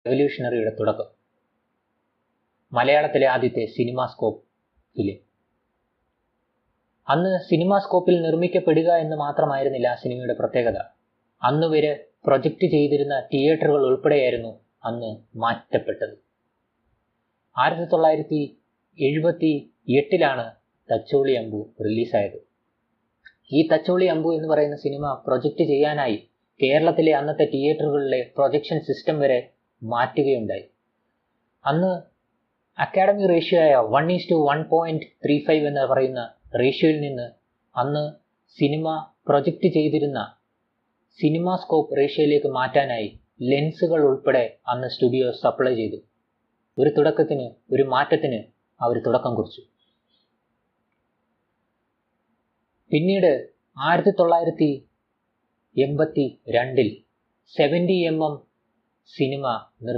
റെവല്യൂഷണറിയുടെ തുടക്കം. മലയാളത്തിലെ ആദ്യത്തെ സിനിമാസ്കോപ്പ് ഫിലിം. അന്ന് സിനിമാസ്കോപ്പിൽ നിർമ്മിക്കപ്പെടുക എന്ന് മാത്രമായിരുന്നില്ല ആ സിനിമയുടെ പ്രത്യേകത. അന്നുവരെ പ്രൊജക്റ്റ് ചെയ്തിരുന്ന തിയേറ്ററുകൾ ഉൾപ്പെടെയായിരുന്നു അന്ന് മാറ്റപ്പെട്ടത്. 1978 തച്ചോളി അമ്പു റിലീസായത്. ഈ തച്ചോളി അമ്പു എന്ന് പറയുന്ന സിനിമ പ്രൊജക്റ്റ് ചെയ്യാനായി കേരളത്തിലെ അന്നത്തെ തിയേറ്ററുകളിലെ പ്രൊജക്ഷൻ സിസ്റ്റം വരെ മാറ്റുകയുണ്ടായി. അന്ന് അക്കാഡമി റേഷ്യോ ആയ 1:1.35 എന്ന് പറയുന്ന റേഷ്യോയിൽ നിന്ന് അന്ന് സിനിമ പ്രൊജക്റ്റ് ചെയ്തിരുന്ന സിനിമാസ്കോപ്പ് റേഷ്യോയിലേക്ക് മാറ്റാനായി ലെൻസുകൾ ഉൾപ്പെടെ അന്ന് സ്റ്റുഡിയോ സപ്ലൈ ചെയ്തു. ഒരു മാറ്റത്തിന് അവർ തുടക്കം കുറിച്ചു. പിന്നീട് 1982 70mm സിനിമ